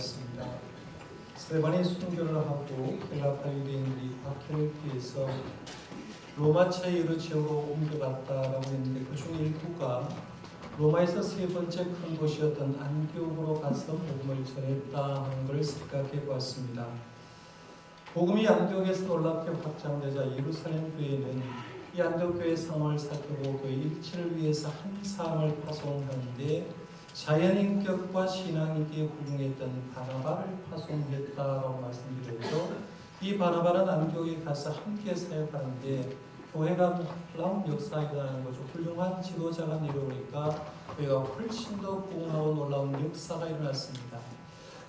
기도하겠습니다. 스테반이 순교를 하고 헬라파 유대인들이 박해를 피해서 로마차이로 지역으로 옮겨갔다라고 했는데 그중 일부가 로마에서 세 번째 큰 도시였던 안디옥으로 가서 복음을 전했다 하는 것을 생각해 보았습니다. 복음이 안디옥에서 놀랍게 확장되자 예루살렘 교회는 이 안디옥 교회 상황을 살펴보고 교회 일치를 위해서 한 사람을 파송하는데 자연인격과 신앙인격에 후궁했던 바나바를 파송했다라고 말씀드렸죠. 이 바나바는 안디옥에 가서 함께 사역하는데 교회가 놀라운 역사가 일어나는 거죠. 훌륭한 지도자가 내려오니까 교회가 훨씬 더 부흥하고 놀라운 역사가 일어났습니다.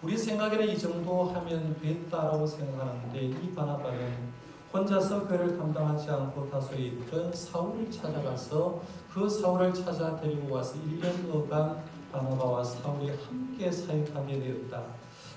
우리 생각에는 이 정도 하면 됐다라고 생각하는데 이 바나바는 혼자서 교회를 감당하지 않고 다소에 있던 사울을 찾아가서 그 사울을 찾아 데리고 와서 1년여간 바나바와 사울이 함께 사역하게 되었다.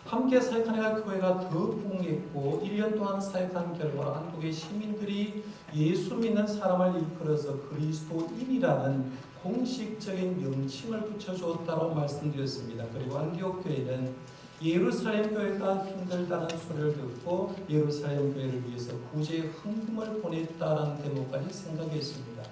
함께 사역하니까 교회가 더 부흥했고 1년 동안 사역한 결과 한국의 시민들이 예수 믿는 사람을 일컬어서 그리스도인이라는 공식적인 명칭을 붙여주었다고 말씀드렸습니다. 그리고 안디옥 교회는 예루살렘 교회가 힘들다는 소리를 듣고 예루살렘 교회를 위해서 구제 헌금을 보냈다는 대목까지 생각했습니다.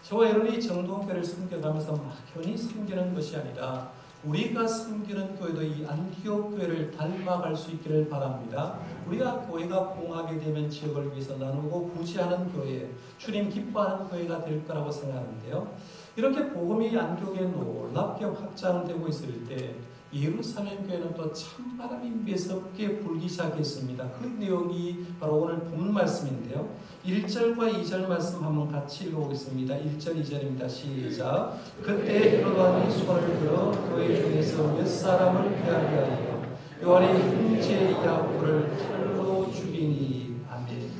저와 여러분이 정동교회를 섬겨가면서 막연히 섬기는 것이 아니라 우리가 섬기는 교회도 이 안디옥 교회를 닮아갈 수 있기를 바랍니다. 우리가 교회가 부흥하게 되면 지역을 위해서 나누고 구제하는 교회, 주님 기뻐하는 교회가 될 거라고 생각하는데요. 이렇게 복음이 안디옥에 놀랍게 확장되고 있을 때 예루살렘 교회는 또 찬바람이 매섭게 불기 시작했습니다. 그 내용이 바로 오늘 본 말씀인데요. 1절과 2절 말씀 한번 같이 읽어보겠습니다. 1절 2절입니다. 시작. 그때 헤롯 왕이 손을 들어 교회 중에서 몇 사람을 피하게 하여 요한의 형제 야고보를 칼로 죽이니. 아멘.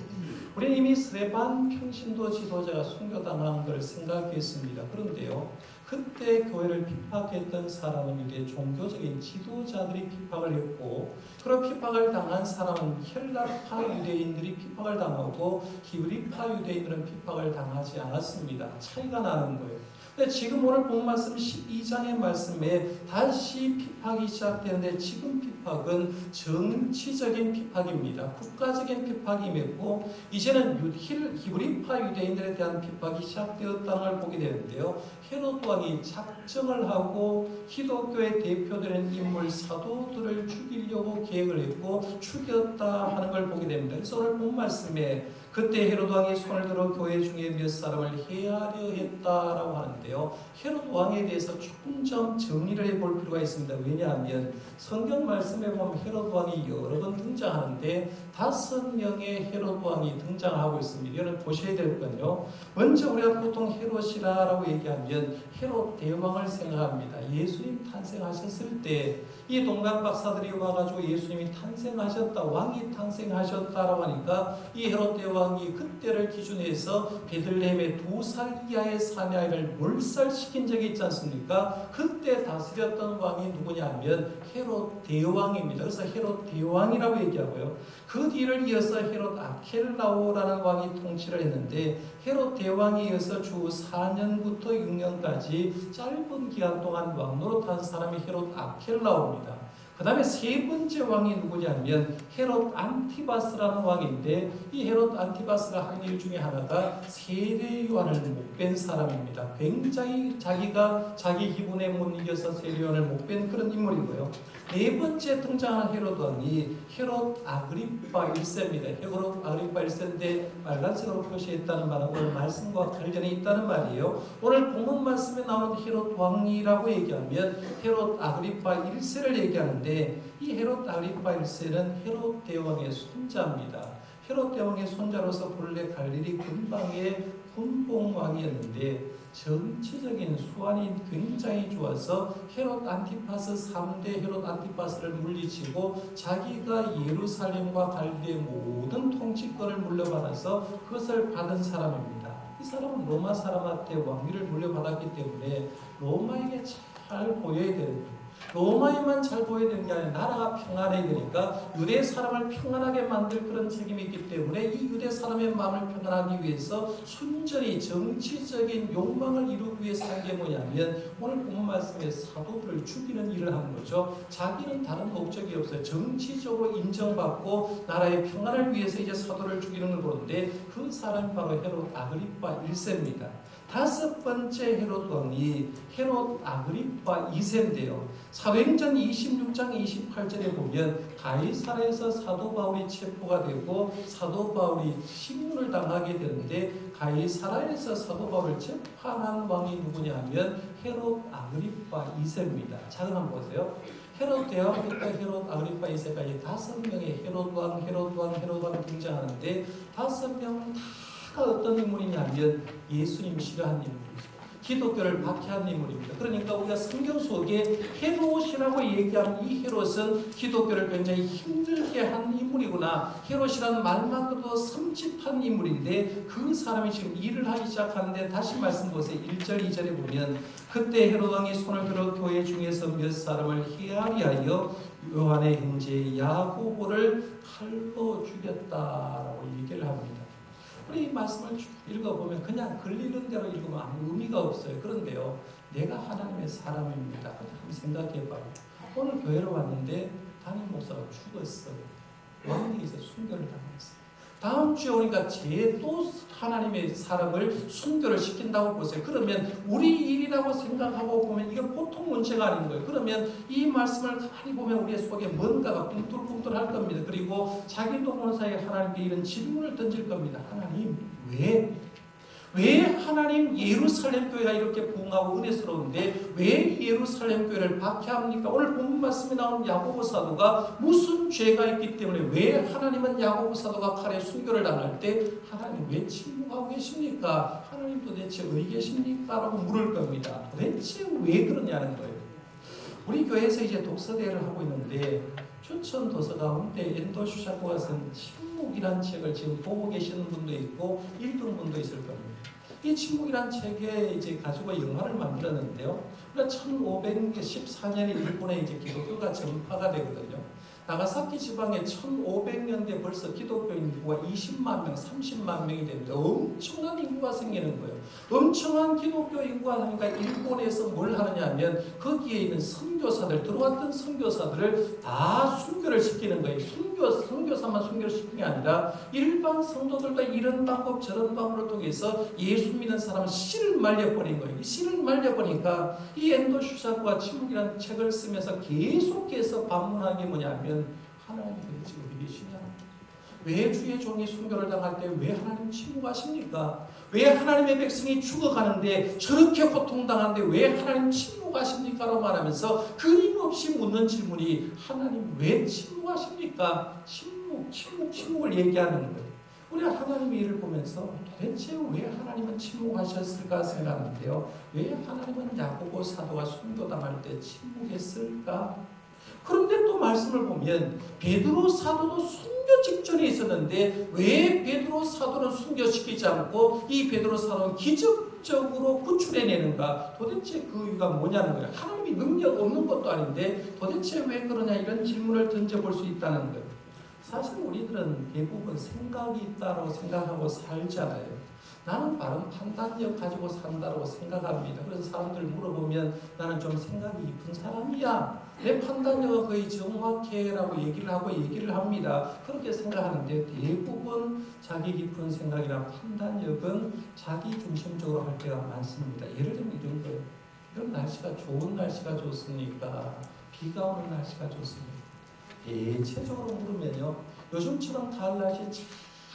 우리는 이미 스데반 평신도 지도자가 순교당한 걸 생각했습니다. 그런데요, 그때 교회를 핍박했던 사람은 이제 종교적인 지도자들이 핍박을 했고, 그런 핍박을 당한 사람은 헬라파 유대인들이 핍박을 당하고 히브리파 유대인들은 핍박을 당하지 않았습니다. 차이가 나는 거예요. 근데 지금 오늘 본 말씀 12장의 말씀에 다시 핍박이 시작되는데 지금 핍박은 정치적인 핍박입니다. 국가적인 핍박이 맺고 이제는 히브리파 유대인들에 대한 핍박이 시작되었다는 걸 보게 되는데요. 헤롯 왕이 작정을 하고 기독교의 대표되는 인물 사도들을 죽이려고 계획을 했고 죽였다 하는 걸 보게 됩니다. 그래서 오늘 본 말씀에 그때 헤롯 왕이 손을 들어 교회 중에 몇 사람을 해하려 했다라고 하는데요. 헤롯 왕에 대해서 조금 좀 정리를 해볼 필요가 있습니다. 왜냐하면 성경 말씀에 보면 헤롯 왕이 여러 번 등장하는데 5명의 헤롯 왕이 등장하고 있습니다. 이거는 보셔야 될 건요. 먼저 우리가 보통 헤롯이라고 얘기하면 헤롯 대왕을 생각합니다. 예수님 탄생하셨을 때 이 동방 박사들이 와가지고 예수님이 탄생하셨다, 왕이 탄생하셨다라고 하니까 이 헤롯 대왕이 그때를 기준해서 베들레헴의 2살 이하의 사내아이를 몰살시킨 적이 있지 않습니까? 그때 다스렸던 왕이 누구냐면 헤롯 대왕입니다. 그래서 헤롯 대왕이라고 얘기하고요. 그 뒤를 이어서 헤롯 아켈라오라는 왕이 통치를 했는데 헤롯 대왕에 이어서 주 4년부터 6년까지 짧은 기간 동안 왕노릇한 사람이 헤롯 아켈라오입니다. 그 다음에 세 번째 왕이 누구냐면 헤롯 안티바스라는 왕인데 이 헤롯 안티바스가 한 일 중에 하나가 세례 요한을 못 뺀 사람입니다. 굉장히 자기가 자기 기분에 못 이겨서 세례 요한을 못 뺀 그런 인물이고요. 네 번째 등장한 헤롯 왕이 헤롯 아그리파 1세입니다. 헤롯 아그리파 1세인데 빨간색으로 표시했다는 말은 오늘 말씀과 관련이 있다는 말이에요. 오늘 본문 말씀에 나오는 헤롯 왕이라고 얘기하면 헤롯 아그리파 1세를 얘기하는데 이 헤롯 아그리파 1세는 헤롯 대왕의 손자입니다. 헤롯 대왕의 손자로서 본래 갈릴리 근방의 군봉왕이었는데 정치적인 수완이 굉장히 좋아서 헤롯 안티파스 3대 헤롯 안티파스를 물리치고 자기가 예루살렘과 갈릴리의 모든 통치권을 물려받아서 그것을 받은 사람입니다. 이 사람은 로마 사람한테 왕위를 물려받았기 때문에 로마에게 잘 보여야 되는 거예요. 로마에만 잘 보여야 되는 게 아니라 나라가 평안해야 되니까 유대 사람을 평안하게 만들 그런 책임이 있기 때문에 이 유대 사람의 마음을 평안하기 위해서 순전히 정치적인 욕망을 이루기 위해서 한 게 뭐냐면 오늘 본문 말씀에 사도들을 죽이는 일을 하는 거죠. 자기는 다른 목적이 없어요. 정치적으로 인정받고 나라의 평안을 위해서 이제 사도를 죽이는 걸 보는데 그 사람이 바로 헤롯 아그리파 1세입니다. 다섯 번째 헤롯 왕이 헤롯 아그리파 2세인데요. 사도행전 26장 28절에 보면 가이사라에서 사도 바울이 체포가 되고 사도 바울이 신문을 당하게 되는데 가이사라에서 사도 바울을 재판한 왕이 누구냐면 헤롯 아그리파 2세입니다. 자, 한번 보세요. 헤롯 대왕 때 헤롯 아그리파 2세까지 5명의 헤롯 왕 등장하는데 5명은 다 어떤 인물이냐면 예수님 싫어한 인물이죠. 기독교를 박해한 인물입니다. 그러니까 우리가 성경 속에 헤롯이라고 얘기하는 이 헤롯은 기독교를 굉장히 힘들게 한 인물이구나. 헤롯이라는 말만으로도 섬찟한 인물인데 그 사람이 지금 일을 하기 시작하는데 다시 말씀 보세요. 1절 2절에 보면 그때 헤롯 왕이 손을 들어 교회 중에서 몇 사람을 헤아리 하여 요한의 형제 야고보를 칼로 죽였다라고 얘기를 합니다. 우리 이 말씀을 쭉 읽어보면 그냥 걸리는 대로 읽으면 아무 의미가 없어요. 그런데요, 내가 하나님의 사람입니다. 한번 생각해봐요. 오늘 교회로 왔는데 담임 목사가 죽었어요. 왕에게서 순교를 당했어요. 다음 주에 오니까 또 하나님의 사람을 순교를 시킨다고 보세요. 그러면 우리 일이라고 생각하고 보면 이건 보통 문제가 아닌 거예요. 그러면 이 말씀을 가만히 보면 우리 속에 뭔가가 꿈틀꿈틀할 겁니다. 그리고 자기도 모르는 사이에 하나님께 이런 질문을 던질 겁니다. 하나님, 왜 하나님 예루살렘 교회가 이렇게 부흥하고 은혜스러운데 왜 예루살렘 교회를 박해합니까? 오늘 본문 말씀에 나오는 야고보 사도가 무슨 죄가 있기 때문에 왜 하나님은 야고보 사도가 칼에 순교를 당할 때 하나님 왜 침묵하고 계십니까? 하나님 도대체 어디 계십니까? 라고 물을 겁니다. 도대체 왜 그러냐는 거예요. 우리 교회에서 이제 독서대회를 하고 있는데 추천 도서 가운데 엔도 슈샤코가 쓴 침묵이란 책을 지금 보고 계시는 분도 있고 읽은 분도 있을 겁니다. 이 침묵이란 책에 이제 가지고 영화를 만들었는데요. 1514년에 일본에 이제 기독교가 전파가 되거든요. 나가사키 지방에 1500년대 벌써 기독교 인구가 20만 명, 30만 명이 됩니다. 엄청난 인구가 생기는 거예요. 엄청난 기독교 인구가 하니까 일본에서 뭘 하느냐 하면 거기에 있는 선교사들, 들어왔던 선교사들을 다 순교를 시키는 거예요. 선교사만 순교를 시키는 게 아니라 일반 성도들도 이런 방법 저런 방법을 통해서 예수 믿는 사람은 씨를 말려버린 거예요. 이 씨를 말려버리니까 이 엔도 슈사코가 침묵이라는 책을 쓰면서 계속해서 반문한 게 뭐냐면 하나님 도대체 어디 계시냐? 왜 주의 종이 순교를 당할 때 왜 하나님 침묵하십니까? 왜 하나님의 백성이 죽어가는데 저렇게 고통당하는데 왜 하나님 침묵하십니까? 라고 말하면서 끊임없이 묻는 질문이 하나님 왜 침묵하십니까? 침묵을 얘기하는 거예요. 우리가 하나님의 일을 보면서 도대체 왜 하나님은 침묵하셨을까 생각하는데요. 왜 하나님은 야고보 사도가 순교당할 때 침묵했을까? 그런데 또 말씀을 보면 베드로 사도도 순교 직전에 있었는데 왜 베드로 사도는 순교시키지 않고 이 베드로 사도는 기적적으로 구출해내는가? 도대체 그 이유가 뭐냐는 거예요. 하나님이 능력 없는 것도 아닌데 도대체 왜 그러냐 이런 질문을 던져볼 수 있다는 거예요. 사실 우리들은 대부분 생각이 있다고 생각하고 살잖아요. 나는 바른 판단력 가지고 산다고 생각합니다. 그래서 사람들 물어보면 나는 좀 생각이 깊은 사람이야. 내 판단력은 거의 정확해라고 얘기를 합니다. 그렇게 생각하는데 대부분 자기 깊은 생각이나 판단력은 자기 중심적으로 할 때가 많습니다. 예를 들면 이런 거예요. 이런 날씨가 좋은 날씨가 좋습니까? 비가 오는 날씨가 좋습니까? 대체적으로 물으면요. 요즘처럼 가을 날씨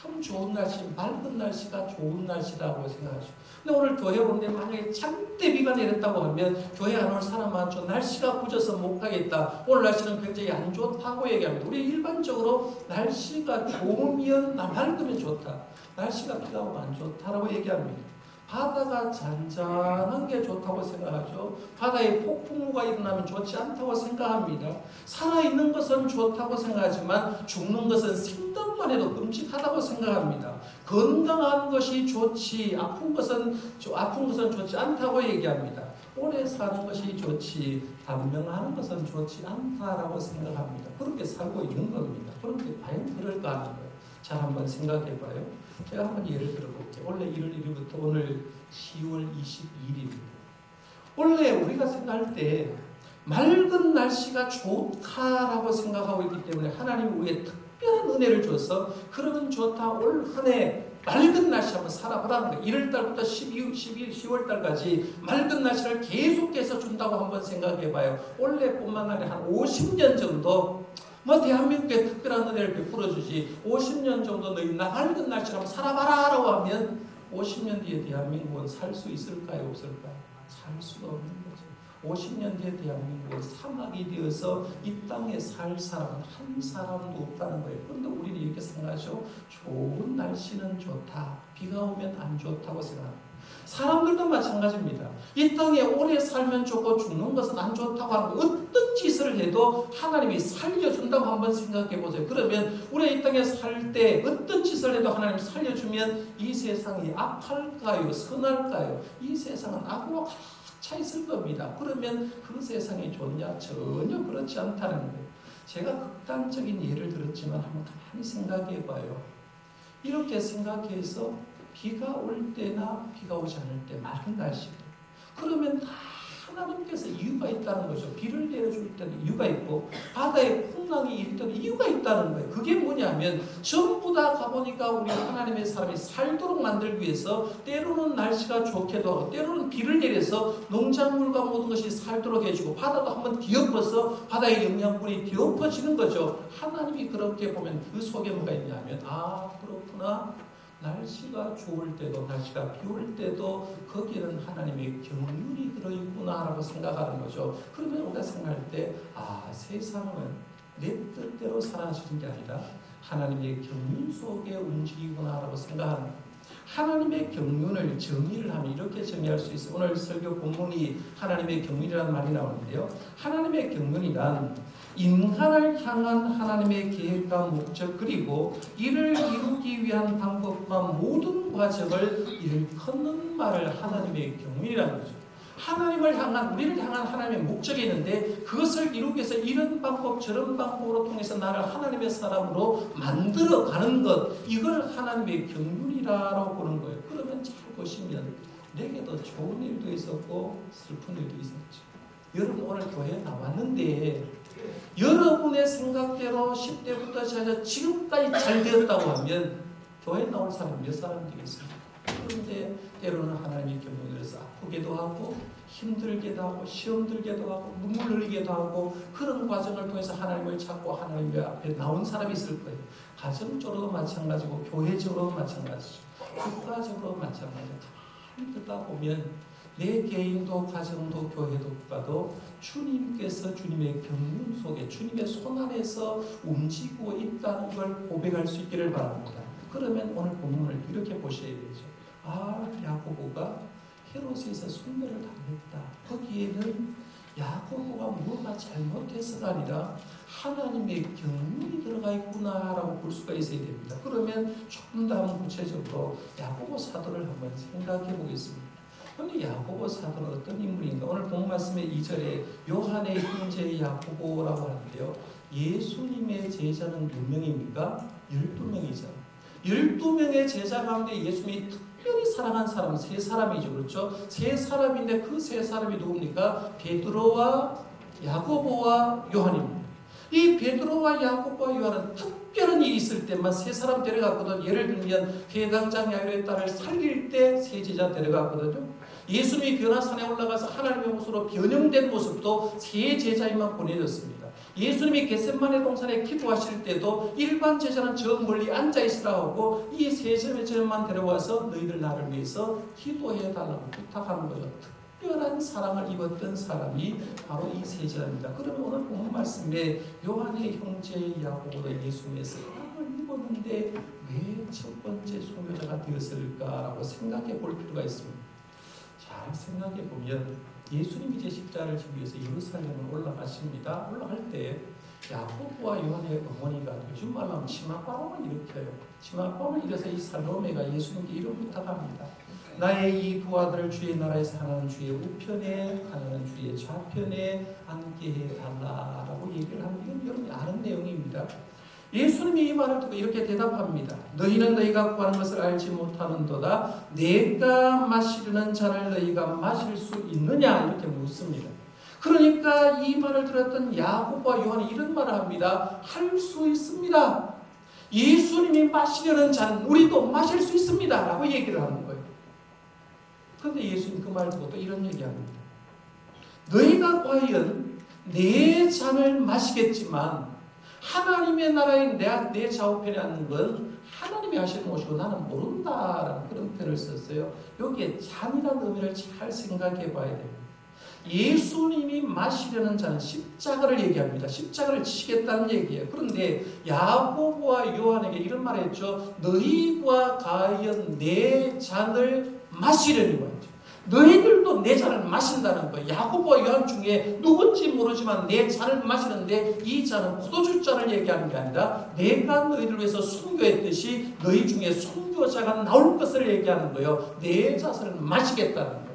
참 좋은 날씨, 맑은 날씨가 좋은 날씨라고 생각하죠. 근데 오늘 교회 오는데 만약에 장대비가 내렸다고 하면 교회 안 올 사람 많죠. 날씨가 굳어서 못 가겠다. 오늘 날씨는 굉장히 안 좋다고 얘기합니다. 우리 일반적으로 날씨가 좋으면 맑으면 좋다. 날씨가 비가 오면 안 좋다라고 얘기합니다. 바다가 잔잔한 게 좋다고 생각하죠. 바다에 폭풍우가 일어나면 좋지 않다고 생각합니다. 살아있는 것은 좋다고 생각하지만 죽는 것은 생각만 해도 끔찍하다고 생각합니다. 건강한 것이 좋지 아픈 것은 좋지 않다고 얘기합니다. 오래 사는 것이 좋지 단명하는 것은 좋지 않다라고 생각합니다. 그렇게 살고 있는 겁니다. 그런데 과연 그럴까 하는 거예요. 잘 한번 생각해 봐요. 제가 한번 예를 들어볼게요. 원래 1월 1일부터 오늘 10월 22일입니다. 원래 우리가 생각할 때 맑은 날씨가 좋다라고 생각하고 있기 때문에 하나님이 우리에게 특별한 은혜를 줘서 그러면 좋다, 올 한 해 맑은 날씨 한번 살아보라는 거예요. 1월달부터 10월달까지 맑은 날씨를 계속해서 준다고 한번 생각해봐요. 올해뿐만 아니라 한 50년 정도 대한민국에 특별한 은혜를 베풀어주지 50년 정도 너희 맑은 날씨를 한번 살아봐라 라고 하면 50년 뒤에 대한민국은 살 수 있을까요? 없을까요? 살 수가 없는 거죠. 50년 뒤에 대한민국은 사막이 되어서 이 땅에 살 사람은 한 사람도 없다는 거예요. 그런데 우리는 이렇게 생각하죠. 좋은 날씨는 좋다. 비가 오면 안 좋다고 생각합니다. 사람들도 마찬가지입니다. 이 땅에 오래 살면 좋고 죽는 것은 안 좋다고 하는 거 어떤 짓을 해도 하나님이 살려준다고 한번 생각해 보세요. 그러면 우리가 이 땅에 살 때 어떤 짓을 해도 하나님 살려주면 이 세상이 악할까요? 선할까요? 이 세상은 악으로 차 있을 겁니다. 그러면 그 세상이 좋냐? 전혀 그렇지 않다는 거예요. 제가 극단적인 예를 들었지만 한번 가만히 생각해 봐요. 이렇게 생각해서 비가 올 때나 비가 오지 않을 때 맑은 날씨도 그러면 다 하나님께서 이유가 있다는 거죠. 비를 내려줄 때는 이유가 있고 바다에 풍랑이 일 때는 이유가 있다는 거예요. 그게 뭐냐면 전부 다 가보니까 우리 하나님의 사람이 살도록 만들기 위해서 때로는 날씨가 좋게도 하고 때로는 비를 내려서 농작물과 모든 것이 살도록 해주고 바다도 한번 뒤엎어서 바다의 영양분이 뒤엎어지는 거죠. 하나님이 그렇게 보면 그 속에 뭐가 있냐면 그렇구나. 날씨가 좋을 때도 날씨가 비 올 때도 거기에는 하나님의 경륜이 들어있구나 라고 생각하는 거죠. 그러면 우리가 생각할 때 세상은 내 뜻대로 살아가시는 게 아니라 하나님의 경륜 속에 움직이구나 라고 생각하는 거예요. 하나님의 경륜을 정의를 하면 이렇게 정의할 수 있어요. 오늘 설교 본문이 하나님의 경륜이라는 말이 나오는데요. 하나님의 경륜이란 인간을 향한 하나님의 계획과 목적 그리고 이를 이루기 위한 방법과 모든 과정을 일컫는 말을 하나님의 경륜이라는 거죠. 하나님을 향한 우리를 향한 하나님의 목적이 있는데 그것을 이루기 위해서 이런 방법 저런 방법으로 통해서 나를 하나님의 사람으로 만들어가는 것 이걸 하나님의 경륜이라고 보는 거예요. 그러면 잘 보시면 내게도 좋은 일도 있었고 슬픈 일도 있었죠. 여러분 오늘 교회에 나왔는데 여러분의 생각대로 10대부터 시작해서 지금까지 잘 되었다고 하면 교회에 나올 사람 몇 사람 되겠습니까? 그런데 때로는 하나님의 경륜에서 아프기도 하고 힘들기도 하고 시험 들기도 하고 눈물 흘리기도 하고 그런 과정을 통해서 하나님을 찾고 하나님 앞에 나온 사람이 있을 거예요. 가정적으로도 마찬가지고 교회적으로도 마찬가지죠. 국가적으로도 마찬가지죠. 가만히 듣다 보면 내 개인도 가정도 교회도 국가도 주님께서 주님의 경륜 속에 주님의 손 안에서 움직이고 있다는 걸 고백할 수 있기를 바랍니다. 그러면 오늘 본문을 이렇게 보셔야 되죠. 야고보가 헤롯에서 순례를 당했다. 거기에는 야고보가 무엇가 잘못해서가 아니라 하나님의 경륜이 들어가 있구나라고 볼 수가 있어야 됩니다. 그러면 조금 더 구체적으로 야고보 사도를 한번 생각해 보겠습니다. 그런데 야고보 사도는 어떤 인물인가? 오늘 본 말씀의 2절에 요한의 형제 야고보라고 하는데요. 예수님의 제자는 몇 명입니까? 12명이죠. 12명의 제자 가운데 예수님이 특별히 사랑한 사람은 3사람이죠. 그렇죠? 3사람인데 그 3사람이 누굽니까? 베드로와 야고보와 요한입니다. 이 베드로와 야고보와 요한은 특별한 일이 있을 때만 3사람 데려갔거든. 예를 들면 회당장 야이로의 딸을 살릴 때 3제자 데려갔거든요. 예수님이 변화산에 올라가서 하나님의 모습으로 변형된 모습도 3제자에만 보내졌습니다. 예수님이 겟세마네 동산에 기도하실 때도 일반 제자는 저 멀리 앉아있으라고 하고 이 3제자만 데려와서 너희들 나를 위해서 기도해달라고 부탁하는 거죠. 특별한 사랑을 입었던 사람이 바로 이 3제자입니다. 그러면 오늘 본문 말씀에 요한의 형제 야고보도 예수님의 사랑을 입었는데 왜 첫 번째 순교자가 되었을까라고 생각해 볼 필요가 있습니다. 잘 생각해 보면 예수님이 이제 십자가를 지기 위해서 예루살렘을 올라가십니다. 올라갈 때 야고보와 요한의 어머니가 요즘 말로 하면 치맛바람을 일으켜요. 치맛바람을 일어서 이 살로메가 예수님께 이런 부탁합니다. 나의 이 두 아들을 주의 나라에서 하나는 주의 우편에 하나는 주의 좌편에 앉게 해달라라고 얘기를 합니다. 이건 여러분이 아는 내용입니다. 예수님이 이 말을 듣고 이렇게 대답합니다. 너희는 너희가 구하는 것을 알지 못하는도다. 내가 마시려는 잔을 너희가 마실 수 있느냐? 이렇게 묻습니다. 그러니까 이 말을 들었던 야고보와 요한이 이런 말을 합니다. 할 수 있습니다. 예수님이 마시려는 잔 우리도 마실 수 있습니다. 라고 얘기를 하는 거예요. 그런데 예수님 그 말을 듣고 또 이런 얘기합니다. 너희가 과연 내 잔을 마시겠지만 하나님의 나라에 내 좌우편에 앉는 건 하나님이 하시는 것이고 나는 모른다라는 그런 표현을 썼어요. 여기에 잔이라는 의미를 잘 생각해 봐야 됩니다. 예수님이 마시려는 잔은 십자가를 얘기합니다. 십자가를 지시겠다는 얘기예요. 그런데 야고보와 요한에게 이런 말을 했죠. 너희가 과연 내 잔을 마시려니와 했죠. 너희들도 내 잔을 마신다는 거예요. 야고보와 요한 중에 누군지 모르지만 내 잔을 마시는데 이 잔은 포도주 잔을 얘기하는 게 아니라 내가 너희를 위해서 순교했듯이 너희 중에 순교자가 나올 것을 얘기하는 거예요. 내 잔을 마시겠다는 거예요.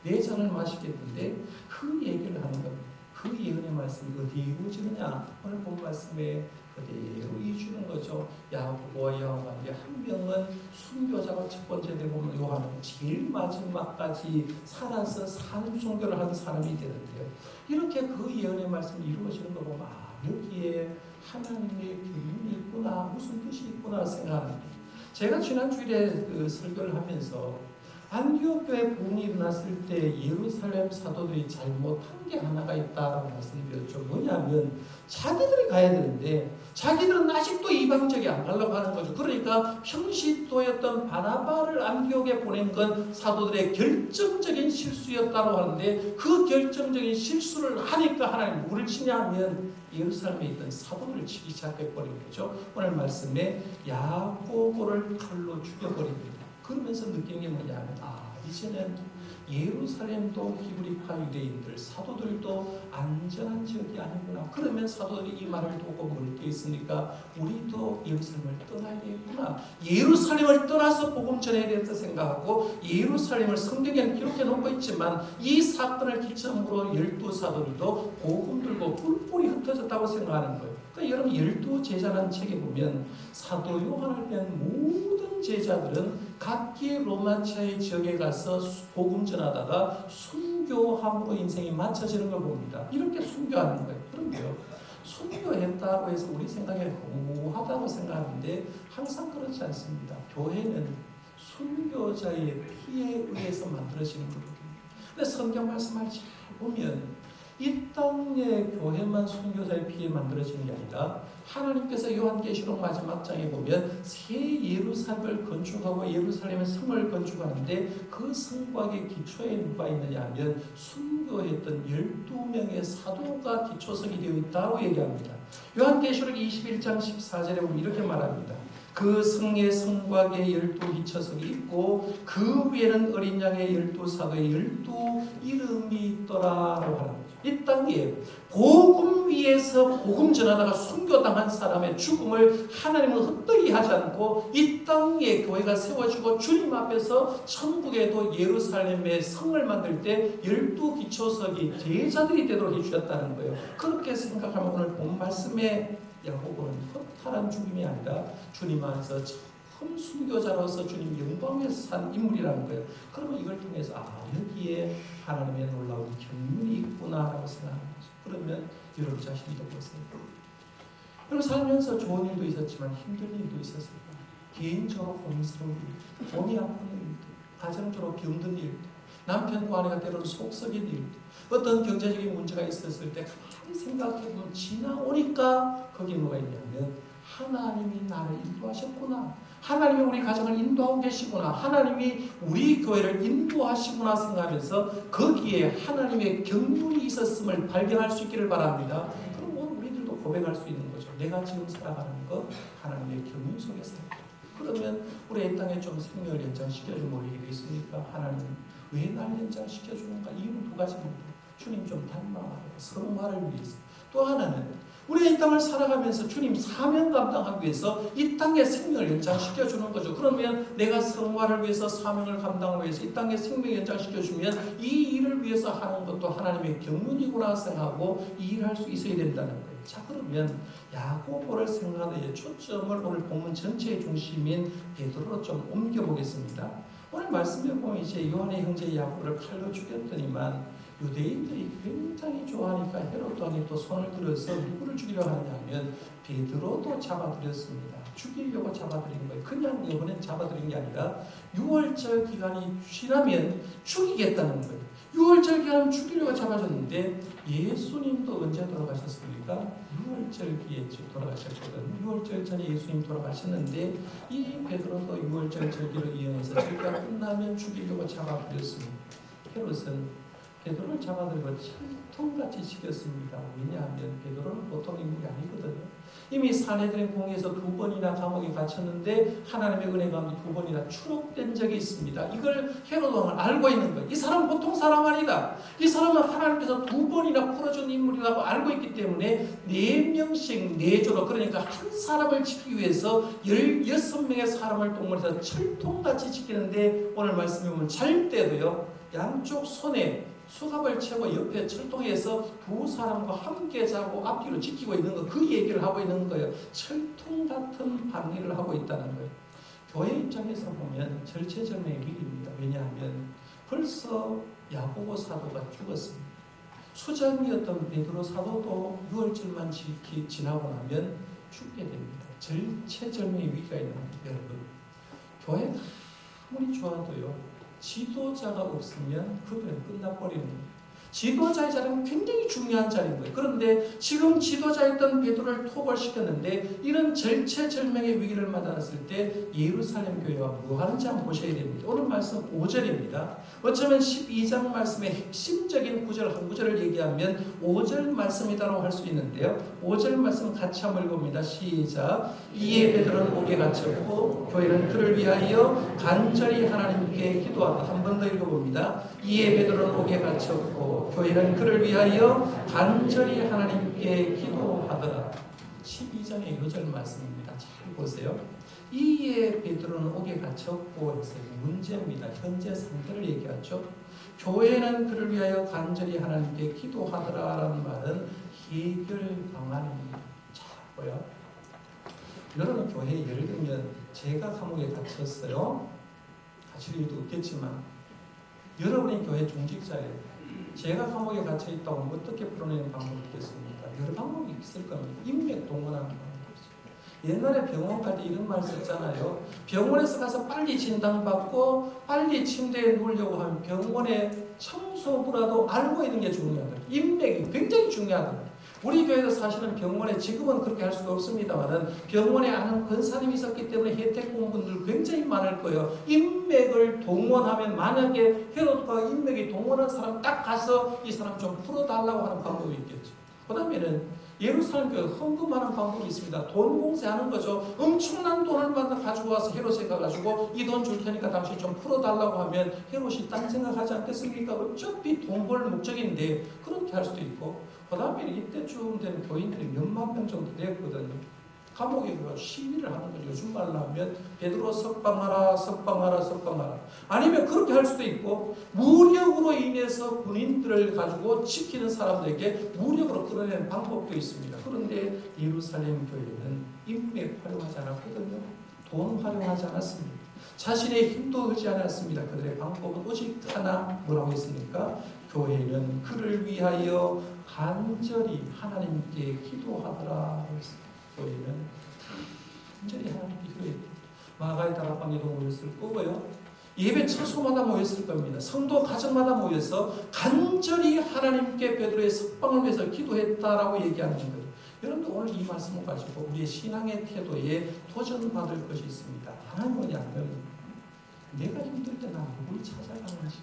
내 잔을 마시겠는데 그 얘기를 하는 겁니다. 그 예언의 말씀이 어디에 이루어지느냐? 오늘 본 말씀에 그대로 이루어지는 거죠. 야고보와 요한인데 한 명은 순교자가 첫 번째 되고 요한은 제일 마지막까지 살아서 산 순교를 한 사람이 되는데요. 이렇게 그 예언의 말씀이 이루어지는 거 보면 여기에 하나님의 교훈이 있구나, 무슨 뜻이 있구나 생각합니다. 제가 지난 주일에 그 설교를 하면서 안디옥 교회 부흥이 일어났을 때 예루살렘 사도들이 잘못한 게 하나가 있다라고 말씀드렸죠. 뭐냐면 자기들이 가야 되는데 자기들은 아직도 이방적이 안 가려고 하는 거죠. 그러니까 평시도였던 바나바를 안디옥에 보낸 건 사도들의 결정적인 실수였다고 하는데 그 결정적인 실수를 하니까 하나님 누구를 치냐 하면 예루살렘에 있던 사도들을 치기 시작해버린 거죠. 오늘 말씀에 야고보를 칼로 죽여버립니다. 그러면서 느낀 게 뭐냐면 이제는 예루살렘도 히브리파 유대인들 사도들도 안전한 지역이 아니구나. 그러면 사도들이 이 말을 듣고 뭘 게 있습니까? 우리도 예루살렘을 떠나야 되겠구나. 예루살렘을 떠나서 복음 전해야 되겠다 생각하고 예루살렘을 성경에는 기록해 놓고 있지만 이 사건을 기점으로 12사도들도 복음 들고 뿔뿔이 흩어졌다고 생각하는 거예요. 그러니까 여러분 12제자라는 책에 보면 사도 요한을 위한 모든 제자들은 각기 로마치아의 지역에 가서 복음 전하다가 순교함으로 인생이 맞춰지는 걸 봅니다. 이렇게 순교하는 거예요. 그런데요, 순교했다고 해서 우리 생각에 공고하다고 생각하는데 항상 그렇지 않습니다. 교회는 순교자의 피에 의해서 만들어지는 거거든요. 근데 성경 말씀을 잘 보면 이 땅의 교회만 순교자의 피에 만들어지는 게 아니라 하나님께서 요한계시록 마지막 장에 보면 새 예루살렘을 건축하고 예루살렘의 성을 건축하는데 그 성곽의 기초에 누가 있느냐 하면 순교했던 12명의 사도가 기초성이 되어 있다고 얘기합니다. 요한계시록 21장 14절에 보면 이렇게 말합니다. 그 성의 성곽에 12기초석이 있고 그 위에는 어린 양의 12사도의 12이름이 있더라라고 합니다. 이 땅에 복음 위에서 복음 전하다가 순교당한 사람의 죽음을 제사님은 헛되이 하지 않고 이 땅에 교회가 세워지고 주님 앞에서 천국에도 예루살렘의 성을 만들 때 12기초석이 제자들이 되도록 해주셨다는 거예요. 그렇게 생각하면 오늘 본 말씀에 야고보는 허탈한 죽음이 아니라 주님 안에서 큰 순교자로서 주님 영광에서 산 인물이라는 거예요. 그러면 이걸 통해서 여기에 하나님의 놀라운 경륜이 있구나라고 생각하는 거죠. 그러면 여러분 자신도 보세요. 여러분 살면서 좋은 일도 있었지만 힘든 일도 있었을 거예요. 개인적으로 고민스러운 일, 몸이 아픈 일도, 가정적으로 병든 일도, 남편과 아내가 때로는 속썩인 일도, 어떤 경제적인 문제가 있었을 때 가만히 생각해보면 지나오니까 거기에 뭐가 있냐면 하나님이 나를 인도하셨구나. 하나님이 우리 가정을 인도하고 계시구나. 하나님이 우리 교회를 인도하시구나 생각하면서 거기에 하나님의 경륜이 있었음을 발견할 수 있기를 바랍니다. 그럼 우리들도 고백할 수 있는 거죠. 내가 지금 살아가는 것 하나님의 경륜 속에 살다. 그러면 우리 이 땅에 좀 생명을 연장시켜주면 우리 일이 있습니까? 하나님 왜 날 연장시켜주는가? 이유는 두 가지입니다. 주님 좀 닮아가고 성화를 위해서. 또 하나는 우리가 이 땅을 살아가면서 주님 사명 감당하기 위해서 이 땅의 생명을 연장시켜 주는 거죠. 그러면 내가 성화를 위해서 사명을 감당하기 위해서 이 땅의 생명을 연장시켜 주면 이 일을 위해서 하는 것도 하나님의 경륜이구나 생각하고 이 일을 할 수 있어야 된다는 거예요. 자, 그러면 야고보를 생각하는 데 초점을 오늘 본문 전체의 중심인 베드로로 좀 옮겨보겠습니다. 오늘 말씀에 보면 이제 요한의 형제 야고보를 칼로 죽였더니만 유대인들이 굉장히 좋아하니까 헤롯 왕이 또 손을 들어서 누구를 죽이려 하느냐면 베드로도 잡아들였습니다. 죽이려고 잡아들인 거예요. 그냥 이번엔 잡아들인 게 아니라 6월절 기간이 지나면 죽이겠다는 거예요. 6월절 기간은 죽이려고 잡아줬는데 예수님도 언제 돌아가셨습니까? 6월절기에 돌아가셨거든요. 6월절 전에 예수님 돌아가셨는데 이 베드로도 6월절 절기를 이용해서 절기가 끝나면 죽이려고 잡아들였습니다. 헤롯은 베드로를 잡아들고 철통같이 죽였습니다. 왜냐하면 베드로는 보통 인물이 아니거든요. 이미 사내들의 공에서 2번이나 감옥에 갇혔는데 하나님의 은혜 가운데 2번이나 추록된 적이 있습니다. 이걸 헤롯 왕은 알고 있는 거예요. 이 사람은 보통 사람 아니다. 이 사람은 하나님께서 2번이나 풀어준 인물이라고 알고 있기 때문에 4명씩 4조로, 그러니까 한 사람을 지키기 위해서 16명의 사람을 동원해서 철통같이 지키는데 오늘 말씀해 보면 잘 때도요, 양쪽 손에 수갑을 채고 옆에 철통에서 2 사람과 함께 자고 앞뒤로 지키고 있는 거, 그 얘기를 하고 있는 거예요. 철통 같은 방위를 하고 있다는 거예요. 교회 입장에서 보면 절체절명의 위기입니다. 왜냐하면 벌써 야고보 사도가 죽었습니다. 수장이었던 베드로 사도도 6월절만 지나고 나면 죽게 됩니다. 절체절명의 위기가 있는 거예요. 여러분, 교회가 아무리 좋아도요, 지도자가 없으면 그 교회는 끝나버리는 거예요. 지도자의 자리는 굉장히 중요한 자리인 거예요. 그런데 지금 지도자였던 베드로를 토벌시켰는데 이런 절체절명의 위기를 맞았을 때 예루살렘 교회가 뭐 하는지 한번 보셔야 됩니다. 오늘 말씀 5절입니다. 어쩌면 12장 말씀의 핵심적인 구절 한 구절을 얘기하면 5절 말씀이라고 할 수 있는데요. 5절 말씀 같이 한번 읽어봅니다. 시작. 이에 베드로는 옥에 갇혔고 교회는 그를 위하여 간절히 하나님께 기도하다. 한 번 더 읽어봅니다. 이에 베드로는 옥에 갇혔고 교회는 그를 위하여 간절히 하나님께 기도하더라. 12장의 1절 말씀입니다. 잘 보세요. 이에 베드로는 옥에 갇혔고 해서 문제입니다. 현재 상태를 얘기하죠. 교회는 그를 위하여 간절히 하나님께 기도하더라라는 말은 해결 방안입니다. 자, 뭐야? 여러분 교회 예를 들면 제가 감옥에 갇혔어요. 갇힐 일도 없겠지만 여러분이 교회 중직자예요. 제가 감옥에 갇혀 있다고 하면 어떻게 풀어내는 방법이 있겠습니까? 여러 방법이 있을 겁니다. 인맥 동원하는 방법이 있어요. 옛날에 병원 갈 때 이런 말 썼잖아요. 병원에서 가서 빨리 진단받고 빨리 침대에 누우려고 하면 병원의 청소부라도 알고 있는 게 중요하다. 인맥이 굉장히 중요하다. 우리 교회도 사실은 병원에 지금은 그렇게 할 수가 없습니다만 병원에 아는 권사님이 있었기 때문에 혜택 본 분들 굉장히 많을 거예요. 인맥을 동원하면 만약에 헤롯과 인맥이 동원한 사람 딱 가서 이 사람 좀 풀어달라고 하는 방법이 있겠죠. 그 다음에는 예루살렘 교회 헌금하는 방법이 있습니다. 돈 공세하는 거죠. 엄청난 돈을 가지고 와서 헤롯에 가가지고 이 돈 줄 테니까 당신 좀 풀어달라고 하면 헤롯이 딴 생각하지 않겠습니까? 어차피 돈 벌 목적인데 그렇게 할 수도 있고, 그 다음에 이때쯤 되는 교인들이 몇만 명 정도 되었거든요. 감옥에 가서 시위를 하는 거죠. 요즘 말로 하면 베드로 석방하라, 석방하라, 석방하라. 아니면 그렇게 할 수도 있고 무력으로 인해서 군인들을 가지고 지키는 사람들에게 무력으로 끌어내는 방법도 있습니다. 그런데 예루살렘 교회는 인맥 활용하지 않았거든요. 돈 활용하지 않았습니다. 자신의 힘도 하지 않았습니다. 그들의 방법은 오직 하나, 뭐라고 했습니까? 교회는 그를 위하여 간절히 하나님께 기도하더라 했습니다. 교회는 간절히 하나님께 기도했다. 마가의 다락방에도 모였을 거고요. 예배 처소마다 모였을 겁니다. 성도 가정마다 모여서 간절히 하나님께 베드로의 석방을 위해서 기도했다라고 얘기하는 거예요. 여러분들 오늘 이 말씀을 가지고 우리의 신앙의 태도에 도전받을 것이 있습니다. 하나는 뭐냐면 내가 힘들 때 나 누구를 찾아가는지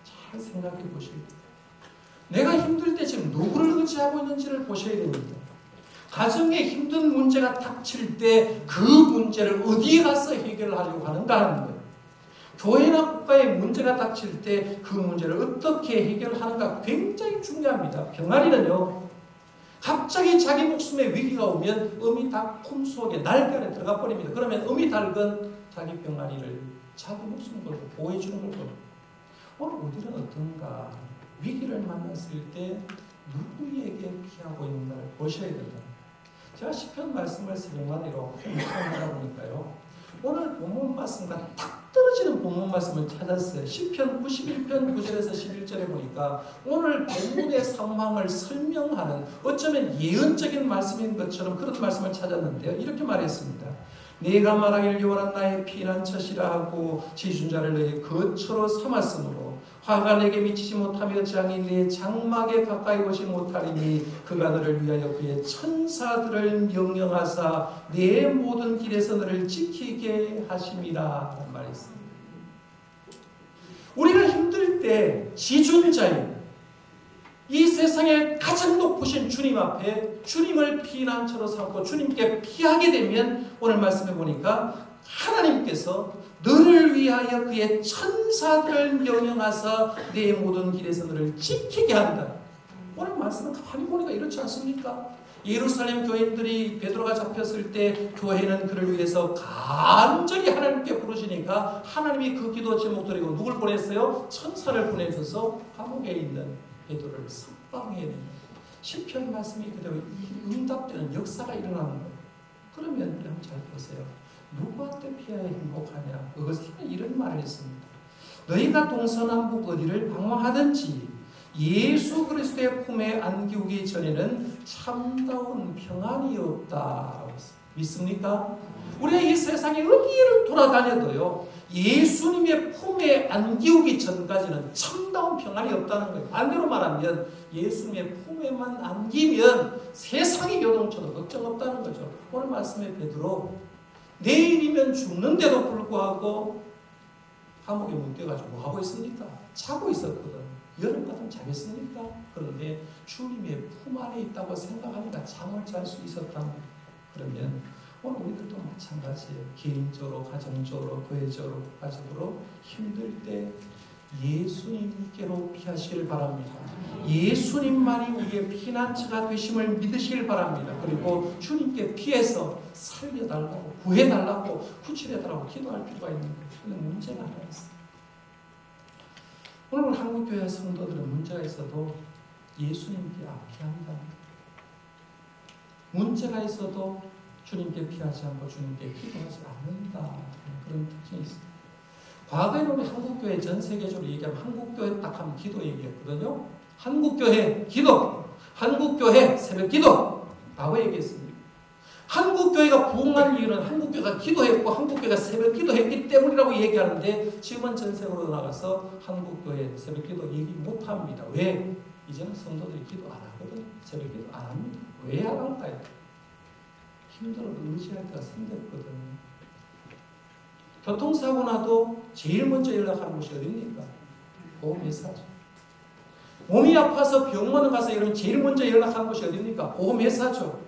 잘 생각해 보셔야 돼요. 내가 힘들 때 지금 누구를 의지하고 있는지를 보셔야 됩니다. 가정에 힘든 문제가 닥칠 때 그 문제를 어디에 가서 해결하려고 하는가 하는 거예요. 교회나 국가에 문제가 닥칠 때 그 문제를 어떻게 해결하는가 굉장히 중요합니다. 병아리는요, 갑자기 자기 목숨에 위기가 오면 어미 닭 품속에 날개 안에 들어가 버립니다. 그러면 어미 닭은 자기 병아리를 자기 목숨 걸고 보호해 주는 걸 겁니다. 오늘 우리는 어떤가? 위기를 만났을 때 누구에게 피하고 있는가를 보셔야 된다. 제가 시편 말씀을 세마디로 하다 보니까요. 오늘 본문 말씀과 딱 떨어지는 본문 말씀을 찾았어요. 시편 91편 9절에서 11절에 보니까 오늘 본문의 상황을 설명하는 어쩌면 예언적인 말씀인 것처럼 그런 말씀을 찾았는데요. 이렇게 말했습니다. 내가 말하길 여호와는 나의 피난처시라 하고 지존자를 너의 거처로 삼았으므로 화가 내게 미치지 못하며 장이 내 장막에 가까이 오지 못하리니 그가 너를 위하여 그의 천사들을 명령하사 내 모든 길에서 너를 지키게 하심이라 라는 말이 있습니다. 우리가 힘들 때 지존자인 이 세상에 가장 높으신 주님 앞에 주님을 피난처로 삼고 주님께 피하게 되면 오늘 말씀해 보니까 하나님께서 너를 위하여 그의 천사들을 명령하사 내 모든 길에서 너를 지키게 한다. 오늘 말씀은 가만히 보니까 이렇지 않습니까? 예루살렘 교인들이 베드로가 잡혔을 때 교회는 그를 위해서 간절히 하나님께 부르시니까 하나님이 그 기도 제목 드리고 누굴 보냈어요? 천사를 보내셔서 감옥에 있는 베드로를 석방해내는 시편 말씀이 그대로 응답되는 역사가 일어나는 거예요. 그러면 우리 한번 잘 보세요. 누구한테 피해야 행복하냐? 그것은 이런 말을 했습니다. 너희가 동서남북 어디를 방황하든지 예수 그리스도의 품에 안기우기 전에는 참다운 평안이 없다라고 했습니다. 믿습니까? 우리가 이 세상에 어디를 돌아다녀도요, 예수님의 품에 안기우기 전까지는 참다운 평안이 없다는 거예요. 반대로 말하면 예수님의 품에만 안기면 세상의 요동쳐도 걱정 없다는 거죠. 오늘 말씀에 베드로 내일이면 죽는데도 불구하고 감옥에 묶여가지고 뭐 하고 있습니까? 자고 있었거든. 여름같은 자겠습니까? 그런데 주님의 품 안에 있다고 생각하니까 잠을 잘 수 있었다. 그러면 오늘 우리들도 마찬가지예요. 개인적으로, 가정적으로, 교회적으로, 가족으로 힘들 때 예수님께로 피하시길 바랍니다. 예수님만이 우리의 피난처가 되심을 믿으시길 바랍니다. 그리고 주님께 피해서 살려달라고, 구해달라고, 구출해달라고 기도할 필요가 있는 거예요. 그런데 문제가 하나 있어요. 오늘 한국교회 성도들은 문제가 있어도 예수님께 피한다. 문제가 있어도 주님께 피하지 않고 주님께 기도하지 않는다. 그런 특징이 있습니다. 과거에는 우리 한국교회 전 세계적으로 얘기하면 한국교회 딱 하면 기도 얘기했거든요. 한국교회 기도, 한국교회 새벽 기도 라고 얘기했습니다. 한국교회가 부흥한 이유는 한국교회가 기도했고 한국교회가 새벽 기도했기 때문이라고 얘기하는데 지금은 전 세계로 나가서 한국교회 새벽 기도 얘기 못합니다. 왜? 이제는 성도들이 기도 안 하거든요. 새벽 기도 안 합니다. 왜 안 할까요? 힘들어도 의지할 때가 생겼거든요. 교통사고 나도 제일 먼저 연락하는 곳이 어디입니까? 보험회사죠. 몸이 아파서 병원에 가서 이러면 제일 먼저 연락하는 곳이 어디입니까? 보험회사죠.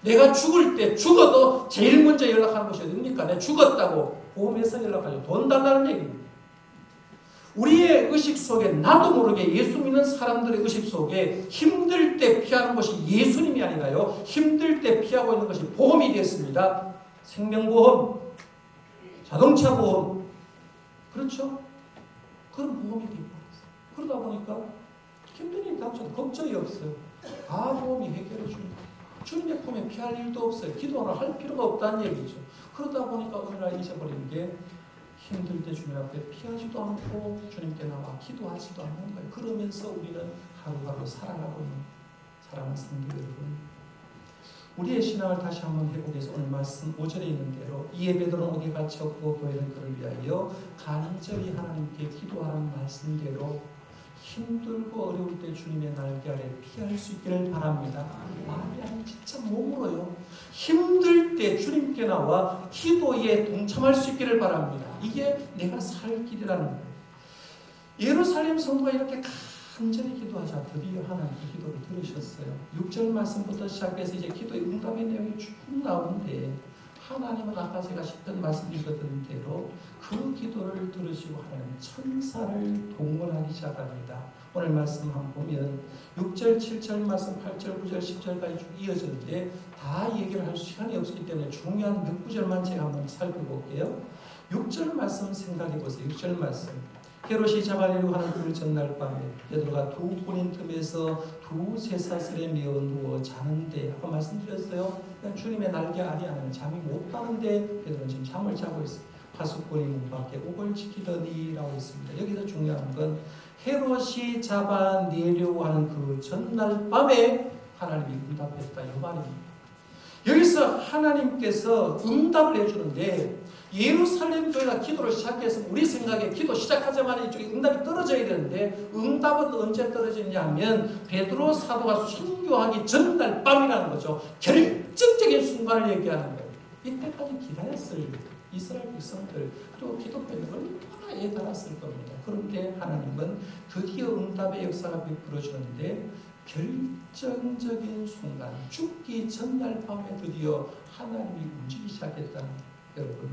내가 죽을 때 죽어도 제일 먼저 연락하는 곳이 어디입니까? 내가 죽었다고 보험회사 연락하죠. 돈 달라는 얘기입니다. 우리의 의식 속에 나도 모르게 예수 믿는 사람들의 의식 속에 힘들 때 피하는 것이 예수님이 아닌가요? 힘들 때 피하고 있는 것이 보험이 되었습니다. 생명보험, 자동차보험, 그렇죠? 그런 보험이 되고 있어요. 그러다 보니까 힘든 일이 닥쳐도 걱정이 없어요. 다 보험이 해결해 줍니다. 주님의 품에 피할 일도 없어요. 기도를 할 필요가 없다는 얘기죠. 그러다 보니까 어느 날 잊어버리는 게 힘들 때 주님 앞에 피하지도 않고 주님께 나와 기도하지도 않는 거예요. 그러면서 우리는 하루하루 살아가고 있는 사랑하는 성도 여러분, 우리의 신앙을 다시 한번 회복해서 오늘 말씀 5절에 있는 대로 이 예배들은 어디 갇혔고 교회는 그를 위하여 간절히 하나님께 기도하는 말씀대로 힘들고 어려울 때 주님의 날개 아래 피할 수 있기를 바랍니다. 마음이 아니면 진짜 몸으로요. 힘들 때 주님께 나와 기도에 동참할 수 있기를 바랍니다. 이게 내가 살 길이라는 거예요. 예루살렘 성도가 이렇게 간절히 기도하자 드디어 하나님 그 기도를 들으셨어요. 6절 말씀부터 시작해서 이제 기도의 응답의 내용이 쭉 나오는데 하나님은 아까 제가 10편 말씀드렸던 대로 그 기도를 들으시고 하나님 천사를 동원하기 시작합니다. 오늘 말씀 한번 보면 6절, 7절 말씀, 8절, 9절, 10절까지 쭉 이어졌는데 다 얘기를 할 시간이 없기 때문에 중요한 몇 구절만 제가 한번 살펴볼게요. 6절 말씀 생각해 보세요. 6절 말씀. 헤롯이 잡아내려고 하는 그 전날 밤에 베드로가 두 본인 틈에서 두 쇠사슬에 매어 누워 자는데 아까 말씀드렸어요. 주님의 날개 아래 안에는 잠이 못 자는데 베드로는 지금 잠을 자고 있어요. 파수꾼이 문 밖에 옥을 지키더니 라고 있습니다. 여기서 중요한 건 헤롯이 잡아내려고 하는 그 전날 밤에 하나님이 응답했다 이 말입니다. 여기서 하나님께서 응답을 해주는데 예루살렘 교회가 기도를 시작해서 우리 생각에 기도 시작하자마자 이쪽에 응답이 떨어져야 되는데 응답은 언제 떨어지냐 하면 베드로 사도가 순교하기 전날 밤이라는 거죠. 결정적인 순간을 얘기하는 거예요. 이때까지 기다렸을 이스라엘 백성들 그리고 기독교는 얼마나 애달았을 겁니다. 그런데 하나님은 드디어 응답의 역사가 베풀어주는데 결정적인 순간 죽기 전날 밤에 드디어 하나님이 움직이기 시작했다는 여러분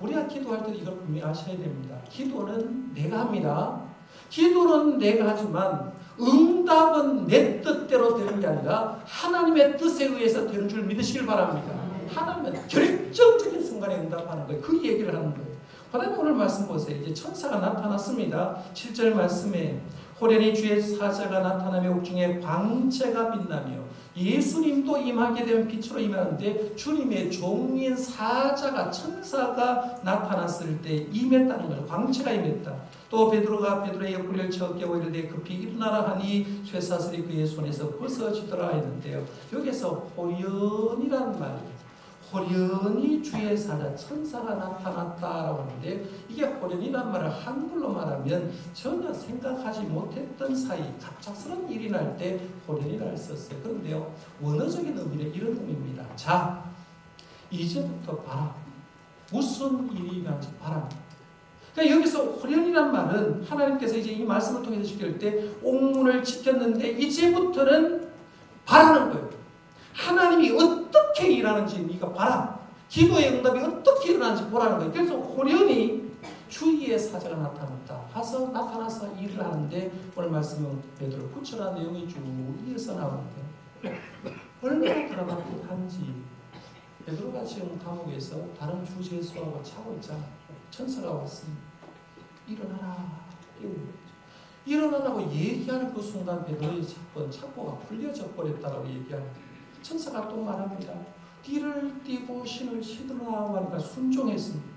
우리가 기도할 때 이걸 분명히 아셔야 됩니다. 기도는 내가 합니다. 기도는 내가 하지만 응답은 내 뜻대로 되는 게 아니라 하나님의 뜻에 의해서 되는 줄 믿으시길 바랍니다. 하나님은 결정적인 순간에 응답하는 거예요. 그 얘기를 하는 거예요. 그 다음에 오늘 말씀 보세요. 이제 천사가 나타났습니다. 7절 말씀에 호련히 주의 사자가 나타나며 옥중에 광채가 빛나며 예수님도 임하게 되면 빛으로 임하는데 주님의 종인 사자가 천사가 나타났을 때 임했다는 거죠. 광채가 임했다. 또 베드로의 옆구리를 쳐 깨워 이르되 급히 일어나라 하니 쇠사슬이 그의 손에서 벗어지더라 했는데요. 여기서 호련이라는 말이에요. 호련히 주의 사자 천사가 나타났다라고 하는데 이게 호련이란 말을 한글로 말하면 전혀 생각하지 못했던 사이 갑작스러운 일이 날 때 호련이라고 썼어요. 그런데요 원어적인 의미는 이런 의미입니다. 자 이제부터 봐라. 무슨 일이 일어날지 봐라. 그러니까 여기서 호련이란 말은 하나님께서 이제 이 말씀을 통해서 시킬 때 옥문을 지켰는데 이제부터는 봐라는 거예요. 하나님이 어떻게 일하는지 네가 봐라. 기도의 응답이 어떻게 일어나는지 보라는 거예요. 그래서 호련히 주의의 사자가 나타나서 일을 하는데 오늘 말씀은 베드로 구체적인 내용이 쭉 이어서 나오는데 얼마나 드라마틱한지 베드로가 지금 감옥에서 다른 주 제수하고 차고 있잖아. 천사가 왔습니다. 일어나라고 얘기하는 그 순간 베드로의 착고가 풀려져 버렸다라고 얘기합니다. 천사가 또 말합니다. 띠를 띠고 신을 신으라고 하니까 순종했습니다.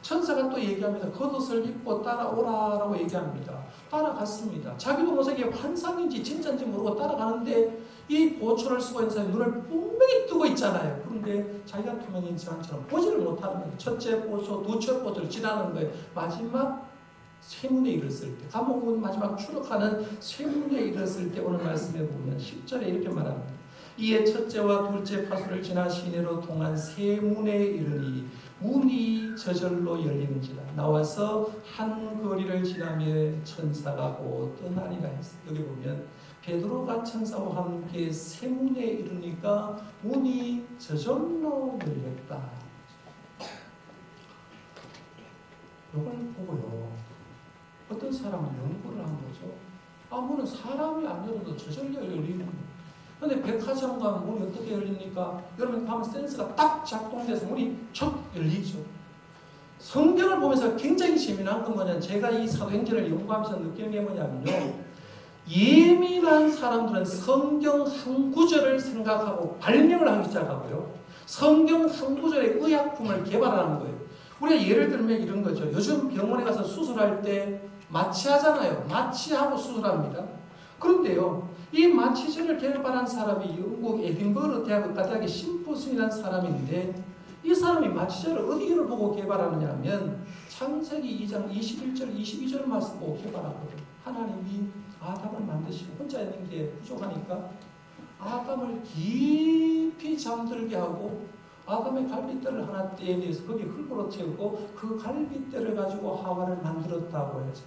천사가 또 얘기합니다. 겉옷을 입고 따라오라라고 얘기합니다. 따라갔습니다. 자기도 모르게 이게 환상인지 진짜인지 모르고 따라가는데 이 보초를 쓰고 있는 사람이 눈을 분명히 뜨고 있잖아요. 그런데 자기가 투명인 지한처럼 보지를 못하는 거예요. 첫째 보초, 두째 보초를 지나는 거예요. 마지막 쇠문에 이르렀을 때, 감옥문 마지막 추락하는 쇠문에 이르렀을 때 오늘 말씀에 보면 10절에 이렇게 말합니다. 이에 첫째와 둘째 파수를 지나 시내로 통한 세 문에 이르니 문이 저절로 열리는지라. 나와서 한 거리를 지나며 천사가 곧 떠나니라 했어요. 여기 보면 베드로가 천사와 함께 세 문에 이르니까 문이 저절로 열렸다. 이걸 보고요. 어떤 사람은 연구를 한 거죠. 문은 사람이 안 열어도 저절로 열리는 거예요. 근데 백화점 가면 문이 어떻게 열립니까? 여러분 가면 센서가 딱 작동돼서 문이 척 열리죠. 성경을 보면서 굉장히 재미난 건 뭐냐면 제가 이 사도행전을 연구하면서 느끼는 게 뭐냐면요. 예민한 사람들은 성경 한 구절을 생각하고 발명을 하기 시작하고요. 성경 한 구절의 의약품을 개발하는 거예요. 우리가 예를 들면 이런 거죠. 요즘 병원에 가서 수술할 때 마취하잖아요. 마취하고 수술합니다. 그런데요. 이 마취제를 개발한 사람이 영국 에딘버러 대학의 심포슨이라는 사람인데 이 사람이 마취제를 어디를 보고 개발하느냐 하면 창세기 2장 21절 22절 말씀 보고 개발하거든요. 하나님이 아담을 만드시고 혼자 있는 게 부족하니까 아담을 깊이 잠들게 하고 아담의 갈빗대를 하나 떼내서 거기에 흙으로 채우고 그 갈빗대를 가지고 하와를 만들었다고 해서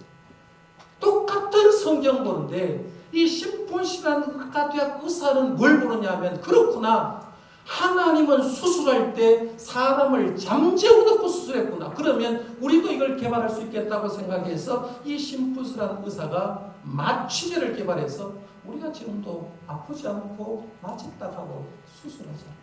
똑같은 성경 보는데 이 심폰시라는 의과대학 의사는 뭘 보느냐 하면 그렇구나. 하나님은 수술할 때 사람을 잠재워 놓고 수술했구나. 그러면 우리도 이걸 개발할 수 있겠다고 생각해서 이 심부스라는 의사가 마취제를 개발해서 우리가 지금도 아프지 않고 맞았다 하고 수술하자.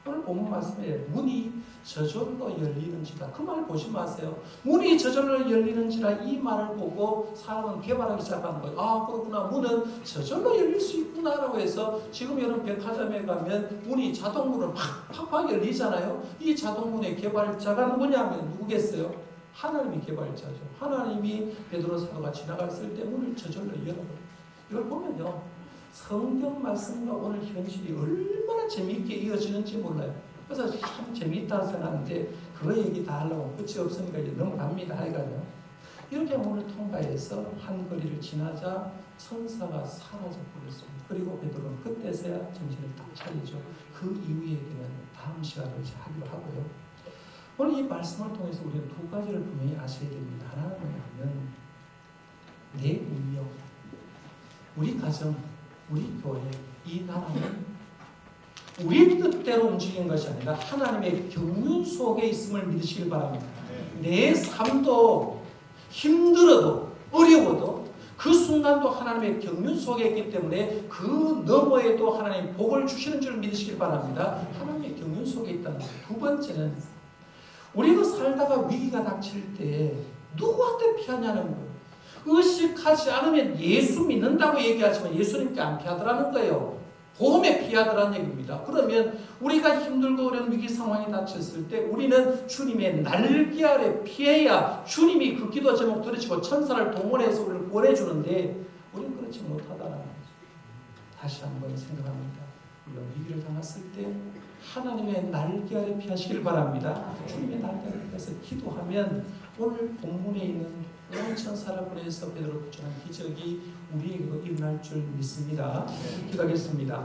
오늘 본문 말씀에 문이 저절로 열리는지라, 그 말 보지 마세요. 문이 저절로 열리는지라 이 말을 보고 사람은 개발하기 시작하는 거예요. 아, 그렇구나. 문은 저절로 열릴 수 있구나라고 해서 지금 여러분 백화점에 가면 문이 자동문으로 팍팍 열리잖아요. 이 자동문의 개발자가 누구냐면 누구겠어요? 하나님이 개발자죠. 하나님이 베드로 사도가 지나갔을 때 문을 저절로 열어버려요. 이걸 보면요, 성경 말씀과 오늘 현실이 얼마나 재미있게 이어지는지 몰라요. 그래서 참 재미있다고 생각하는데 그거 얘기 다 하려고 끝이 없으니까 이제 넘어갑니다. 하여간요. 이렇게 문을 통과해서 한 거리를 지나자 천사가 사라져 버렸습니다. 그리고 베드로는 그때서야 정신을 딱 차리죠. 그 이후 얘기는 다음 시간에 이제 하기로 하고요. 오늘 이 말씀을 통해서 우리는 두 가지를 분명히 아셔야 됩니다. 하나는 뭐냐면 내 운명, 우리 가정, 우리 교회, 이 나라는 우리 뜻대로 움직이는 것이 아니라 하나님의 경륜 속에 있음을 믿으시길 바랍니다. 내 삶도 힘들어도 어려워도 그 순간도 하나님의 경륜 속에 있기 때문에 그 너머에도 하나님 복을 주시는 줄 믿으시길 바랍니다. 하나님의 경륜 속에 있다는 것. 두 번째는 우리가 살다가 위기가 닥칠 때 누구한테 피하냐는 거예요. 의식하지 않으면 예수 믿는다고 얘기하지만 예수님께 안 피하더라는 거예요. 보험에 피하더라는 얘기입니다. 그러면 우리가 힘들고 어려운 위기 상황이 닥쳤을 때 우리는 주님의 날개 아래 피해야 주님이 그 기도 제목 들으시고 천사를 동원해서 우리를 구원해주는데 우리는 그렇지 못하다는 거죠. 다시 한번 생각합니다. 우리가 위기를 당했을 때 하나님의 날개 아래 피하시길 바랍니다. 주님의 날개 아래 피해서 기도하면 오늘 본문에 있는 온 천사를 보내서 베드로를 구출한 기적이 우리에게도 일어날 줄 믿습니다. 기도하겠습니다.